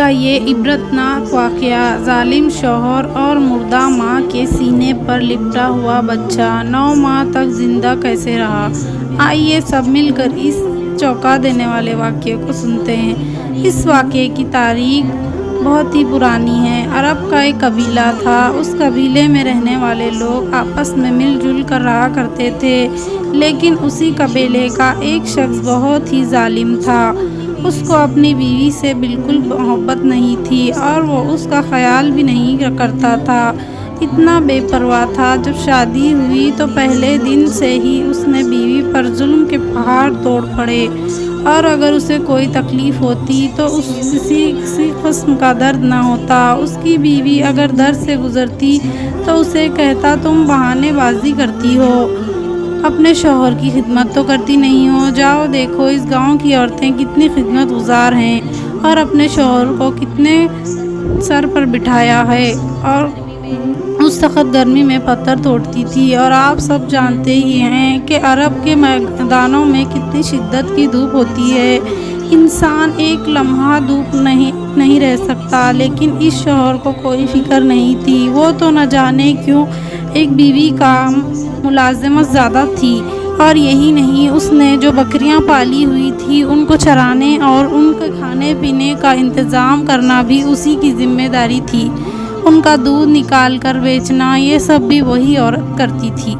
کا یہ عبرتناک واقعہ ظالم شوہر اور مردہ ماں کے سینے پر لپٹا ہوا بچہ 9 ماہ تک زندہ کیسے رہا؟ آئیے سب مل کر اس چونکا دینے والے واقعے کو سنتے ہیں۔ اس واقعے کی تاریخ بہت ہی پرانی ہے۔ عرب کا ایک قبیلہ تھا۔ اس قبیلے میں رہنے والے لوگ آپس میں مل جل کر رہا کرتے تھے، لیکن اسی قبیلے کا ایک شخص بہت ہی ظالم تھا۔ اس کو اپنی بیوی سے بالکل محبت نہیں تھی اور وہ اس کا خیال بھی نہیں کرتا تھا۔ اتنا بے پرواہ تھا، جب شادی ہوئی تو پہلے دن سے ہی اس نے بیوی پر ظلم کے پہاڑ توڑ پڑے، اور اگر اسے کوئی تکلیف ہوتی تو کسی قسم کا درد نہ ہوتا۔ اس کی بیوی اگر در سے گزرتی تو اسے کہتا تم بہانے بازی کرتی ہو، اپنے شوہر کی خدمت تو کرتی نہیں ہو، جاؤ دیکھو اس گاؤں کی عورتیں کتنی خدمت گزار ہیں اور اپنے شوہر کو کتنے سر پر بٹھایا ہے، اور اس سخت گرمی میں پتھر توڑتی تھی۔ اور آپ سب جانتے ہی ہیں کہ عرب کے میدانوں میں کتنی شدت کی دھوپ ہوتی ہے، انسان ایک لمحہ دھوپ نہیں رہ سکتا، لیکن اس شوہر کو کوئی فکر نہیں تھی۔ وہ تو نہ جانے کیوں ایک بیوی کا ملازمت زیادہ تھی، اور یہی نہیں، اس نے جو بکریاں پالی ہوئی تھی ان کو چرانے اور ان کے کھانے پینے کا انتظام کرنا بھی اسی کی ذمہ داری تھی۔ ان کا دودھ نکال کر بیچنا، یہ سب بھی وہی عورت کرتی تھی۔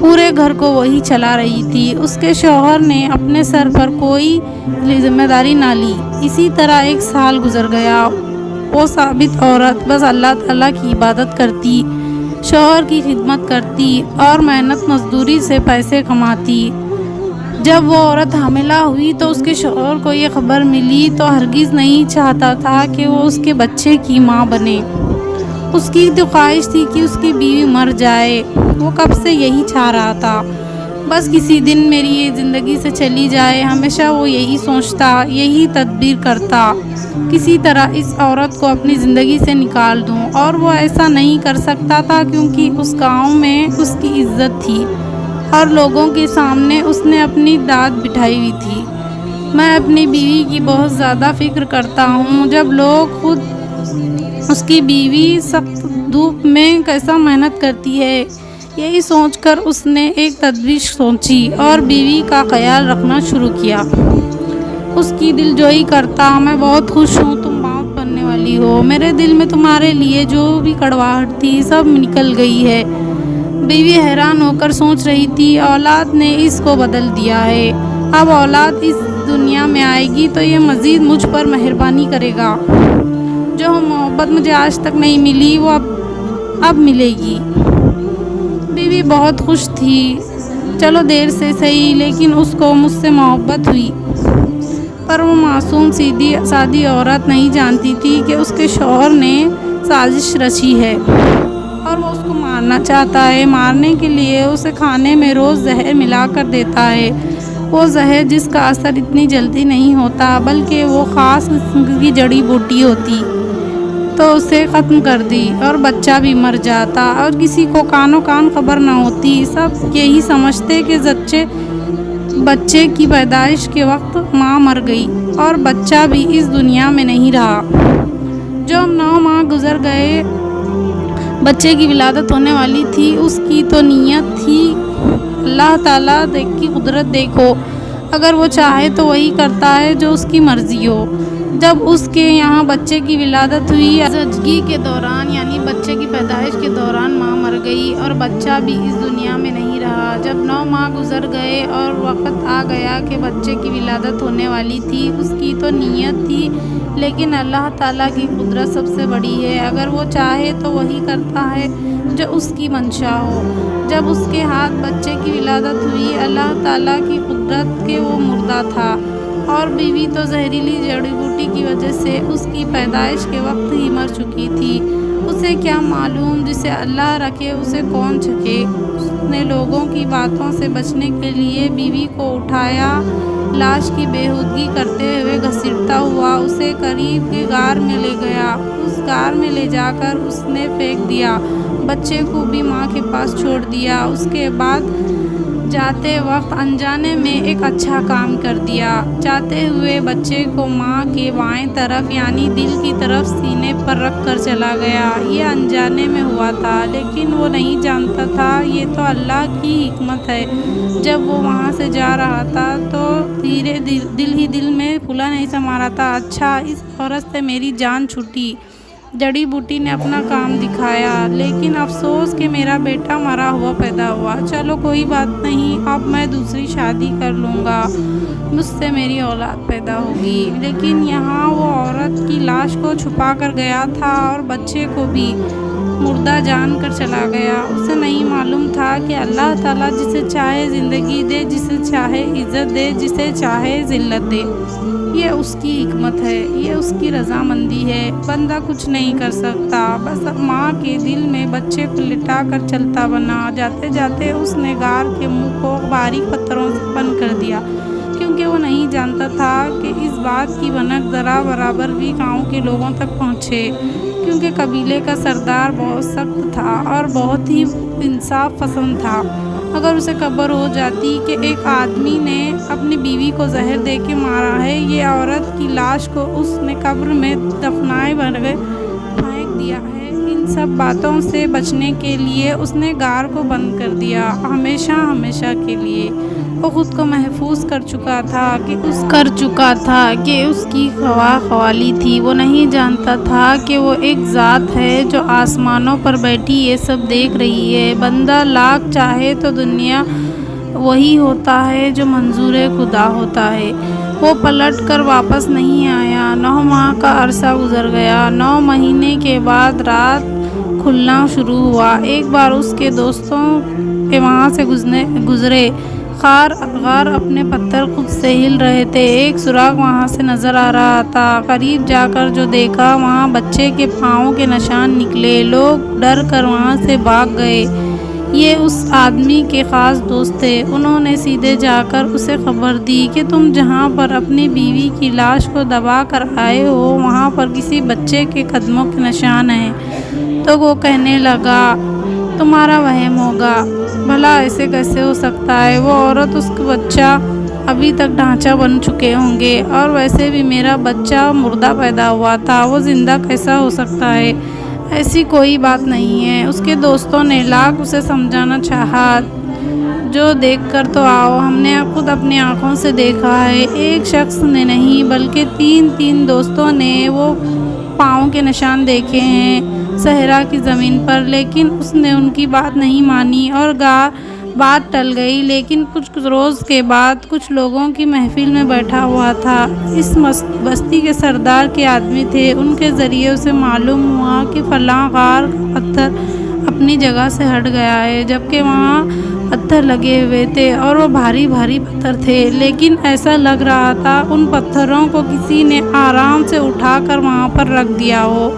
پورے گھر کو وہی چلا رہی تھی۔ اس کے شوہر نے اپنے سر پر کوئی ذمہ داری نہ لی۔ اسی طرح 1 سال گزر گیا۔ وہ ثابت عورت بس اللہ تعالیٰ کی عبادت کرتی، شوہر کی خدمت کرتی اور محنت مزدوری سے پیسے کماتی۔ جب وہ عورت حاملہ ہوئی تو اس کے شوہر کو یہ خبر ملی تو ہرگز نہیں چاہتا تھا کہ وہ اس کے بچے کی ماں بنے۔ اس کی تو خواہش تھی کہ اس کی بیوی مر جائے۔ وہ کب سے یہی چاہ رہا تھا، بس کسی دن میری یہ زندگی سے چلی جائے۔ ہمیشہ وہ یہی سوچتا، یہی تدبیر کرتا، کسی طرح اس عورت کو اپنی زندگی سے نکال دوں، اور وہ ایسا نہیں کر سکتا تھا کیونکہ اس گاؤں میں اس کی عزت تھی اور لوگوں کے سامنے اس نے اپنی داد بٹھائی ہوئی تھی۔ میں اپنی بیوی کی بہت زیادہ فکر کرتا ہوں، جب لوگ خود اس کی بیوی سخت دھوپ میں کیسا محنت کرتی ہے۔ یہی سوچ کر اس نے ایک تدبیر سوچی اور بیوی کا خیال رکھنا شروع کیا۔ اس کی دلجوئی کرتا، میں بہت خوش ہوں تم ماں بننے والی ہو، میرے دل میں تمہارے لیے جو بھی کڑواہٹ تھی سب نکل گئی ہے۔ بیوی حیران ہو کر سوچ رہی تھی، اولاد نے اس کو بدل دیا ہے، اب اولاد اس دنیا میں آئے گی تو یہ مزید مجھ پر مہربانی کرے گا، جو محبت مجھے آج تک نہیں ملی وہ اب ملے گی۔ بیوی بہت خوش تھی، چلو دیر سے صحیح، لیکن اس کو مجھ سے محبت ہوئی۔ پر وہ معصوم سادی عورت نہیں جانتی تھی کہ اس کے شوہر نے سازش رچی ہے اور وہ اس کو مارنا چاہتا ہے۔ مارنے کے لیے اسے کھانے میں روز زہر ملا کر دیتا ہے۔ وہ زہر جس کا اثر اتنی جلدی نہیں ہوتا، بلکہ وہ خاص قسم کی جڑی بوٹی ہوتی تو اسے ختم کر دی اور بچہ بھی مر جاتا، اور کسی کو کانوں کان خبر نہ ہوتی۔ سب یہی سمجھتے کہ بچے کی پیدائش کے وقت ماں مر گئی اور بچہ بھی اس دنیا میں نہیں رہا۔ جب 9 ماہ گزر گئے، بچے کی ولادت ہونے والی تھی، اس کی تو نیت تھی اللہ تعالیٰ کی قدرت دیکھو، اگر وہ چاہے تو وہی کرتا ہے جو اس کی مرضی ہو۔ جب اس کے یہاں بچے کی ولادت ہوئی، زچگی کے دوران یعنی بچے کی پیدائش کے دوران ماں مر گئی اور بچہ بھی اس دنیا میں نہیں رہا۔ جب 9 ماہ گزر گئے اور وقت آ گیا کہ بچے کی ولادت ہونے والی تھی، اس کی تو نیت تھی، لیکن اللہ تعالیٰ کی قدرت سب سے بڑی ہے، اگر وہ چاہے تو وہی کرتا ہے جو اس کی منشا ہو۔ جب اس کے ہاتھ بچے کی ولادت ہوئی، اللہ تعالیٰ کی قدرت کہ وہ مردہ تھا، اور بیوی تو زہریلی جڑی بوٹی کی وجہ سے اس کی پیدائش کے وقت ہی مر چکی تھی۔ اسے کیا معلوم، جسے اللہ رکھے اسے کون چھکے۔ اس نے لوگوں کی باتوں سے بچنے کے لیے بیوی کو اٹھایا، لاش کی بےہودگی کرتے ہوئے گھسیٹتا ہوا اسے قریب کے غار میں لے گیا۔ اس غار میں لے جا کر اس نے پھینک دیا، بچے کو بھی ماں کے پاس چھوڑ دیا۔ اس کے بعد جاتے وقت انجانے میں ایک اچھا کام کر دیا۔ جاتے ہوئے بچے کو ماں کے بائیں طرف یعنی دل کی طرف سینے پر رکھ کر چلا گیا۔ یہ انجانے میں ہوا تھا، لیکن وہ نہیں جانتا تھا یہ تو اللہ کی حکمت ہے۔ جب وہ وہاں سے جا رہا تھا تو دھیرے دل میں پھولا نہیں سما رہا تھا، اچھا اس عورت سے میری جان چھوٹی۔ جڑی بوٹی نے اپنا کام دکھایا، لیکن افسوس کہ میرا بیٹا مرا ہوا پیدا ہوا۔ چلو کوئی بات نہیں، اب میں دوسری شادی کر لوں گا، مجھ سے میری اولاد پیدا ہوگی۔ لیکن یہاں وہ عورت کی لاش کو چھپا کر گیا تھا اور بچے کو بھی مردہ جان کر چلا گیا۔ اسے نہیں معلوم تھا کہ اللہ تعالیٰ جسے چاہے زندگی دے، جسے چاہے عزت دے، جسے چاہے ذلت دے۔ یہ اس کی حکمت ہے، یہ اس کی رضامندی ہے۔ بندہ کچھ نہیں کر سکتا، بس ماں کے دل میں بچے کو لٹا کر چلتا بنا۔ جاتے جاتے اس نے غار کے منہ کو باریک پتھروں سے بند کر دیا، کیونکہ وہ نہیں جانتا تھا کہ اس بات کی بھنک ذرا برابر بھی گاؤں کے لوگوں تک پہنچے، کیونکہ قبیلے کا سردار بہت سخت تھا اور بہت ہی انصاف پسند تھا۔ اگر اسے خبر ہو جاتی کہ ایک آدمی نے اپنی بیوی کو زہر دے کے مارا ہے، یہ عورت کی لاش کو اس نے قبر میں دفنائے بغیر پھینک دیا ہے، ان سب باتوں سے بچنے کے لیے اس نے غار کو بند کر دیا، ہمیشہ کے لیے۔ وہ خود کو محفوظ کر چکا تھا کہ اس کی خواہ خوالی تھی۔ وہ نہیں جانتا تھا کہ وہ ایک ذات ہے جو آسمانوں پر بیٹھی یہ سب دیکھ رہی ہے۔ بندہ لاکھ چاہے تو دنیا وہی ہوتا ہے جو منظور خدا ہوتا ہے۔ وہ پلٹ کر واپس نہیں آیا۔ 9 ماہ کا عرصہ گزر گیا۔ 9 مہینے کے بعد رات کھلنا شروع ہوا۔ ایک بار اس کے دوستوں کے وہاں سے گزرے۔ غار اپنے پتھر خود سے ہل رہے تھے۔ ایک سوراخ وہاں سے نظر آ رہا تھا۔ قریب جا کر جو دیکھا، وہاں بچے کے پاؤں کے نشان نکلے۔ لوگ ڈر کر وہاں سے بھاگ گئے۔ یہ اس آدمی کے خاص دوست تھے۔ انہوں نے سیدھے جا کر اسے خبر دی کہ تم جہاں پر اپنی بیوی کی لاش کو دبا کر آئے ہو، وہاں پر کسی بچے کے قدموں کے نشان ہیں۔ تو وہ کہنے لگا، تمہارا وہم ہوگا، بھلا ایسے کیسے ہو سکتا ہے؟ وہ عورت، اس کا بچہ ابھی تک ڈھانچہ بن چکے ہوں گے، اور ویسے بھی میرا بچہ مردہ پیدا ہوا تھا، وہ زندہ کیسا ہو سکتا ہے؟ ایسی کوئی بات نہیں ہے۔ اس کے دوستوں نے لاکھ اسے سمجھانا چاہا، جو دیکھ کر تو آؤ، ہم نے خود اپنی آنکھوں سے دیکھا ہے۔ ایک شخص نے نہیں بلکہ تین دوستوں نے وہ پاؤں کے نشان دیکھے ہیں صحرا کی زمین پر، لیکن اس نے ان کی بات نہیں مانی اور بات ٹل گئی۔ لیکن کچھ روز کے بعد کچھ لوگوں کی محفل میں بیٹھا ہوا تھا۔ اس بستی کے سردار کے آدمی تھے۔ ان کے ذریعے اسے معلوم ہوا کہ فلاں غار کا پتھر اپنی جگہ سے ہٹ گیا ہے، جبکہ وہاں پتھر لگے ہوئے تھے اور وہ بھاری پتھر تھے، لیکن ایسا لگ رہا تھا ان پتھروں کو کسی نے آرام سے اٹھا کر وہاں پر رکھ دیا ہو۔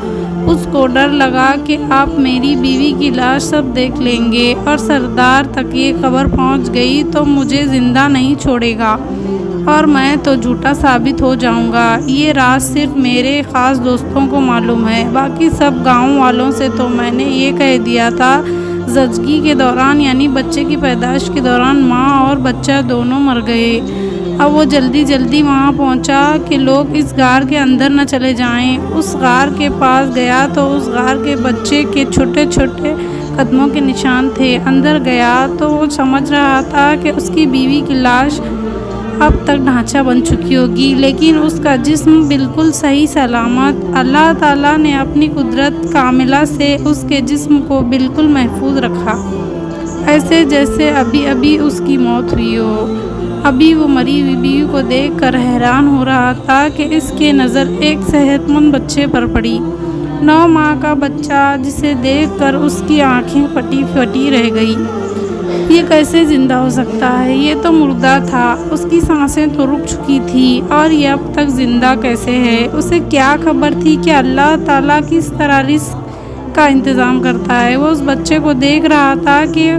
اس کو ڈر لگا کہ اب میری بیوی کی لاش سب دیکھ لیں گے اور سردار تک یہ خبر پہنچ گئی تو مجھے زندہ نہیں چھوڑے گا اور میں تو جھوٹا ثابت ہو جاؤں گا۔ یہ راز صرف میرے خاص دوستوں کو معلوم ہے، باقی سب گاؤں والوں سے تو میں نے یہ کہہ دیا تھا۔ زچگی کے دوران یعنی بچے کی پیدائش کے دوران ماں اور بچہ دونوں مر گئے۔ اب وہ جلدی وہاں پہنچا کہ لوگ اس غار کے اندر نہ چلے جائیں۔ اس غار کے پاس گیا تو اس غار کے بچے کے چھوٹے قدموں کے نشان تھے۔ اندر گیا تو وہ سمجھ رہا تھا کہ اس کی بیوی کی لاش اب تک ڈھانچہ بن چکی ہوگی، لیکن اس کا جسم بالکل صحیح سلامت۔ اللہ تعالیٰ نے اپنی قدرت کاملہ سے اس کے جسم کو بالکل محفوظ رکھا، ایسے جیسے ابھی اس کی موت ہوئی ہو۔ ابھی وہ مری ہوئی بیوی کو دیکھ کر حیران ہو رہا تھا کہ اس کی نظر ایک صحت مند بچے پر پڑی، 9 ماہ کا بچہ، جسے دیکھ کر اس کی آنکھیں پھٹی رہ گئی۔ یہ کیسے زندہ ہو سکتا ہے؟ یہ تو مردہ تھا، اس کی سانسیں تو رک چکی تھی، اور یہ اب تک زندہ کیسے ہے؟ اسے کیا خبر تھی کہ اللہ تعالیٰ کس طرح رزق کا انتظام کرتا ہے؟ وہ اس بچے کو دیکھ رہا تھا کہ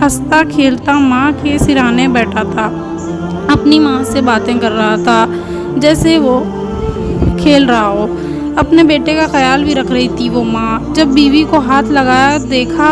ہنستا کھیلتا ماں کے سرانے بیٹھا تھا، اپنی ماں سے باتیں کر رہا تھا جیسے وہ کھیل رہا ہو۔ اپنے بیٹے کا خیال بھی رکھ رہی تھی وہ ماں۔ جب بیوی کو ہاتھ لگایا دیکھا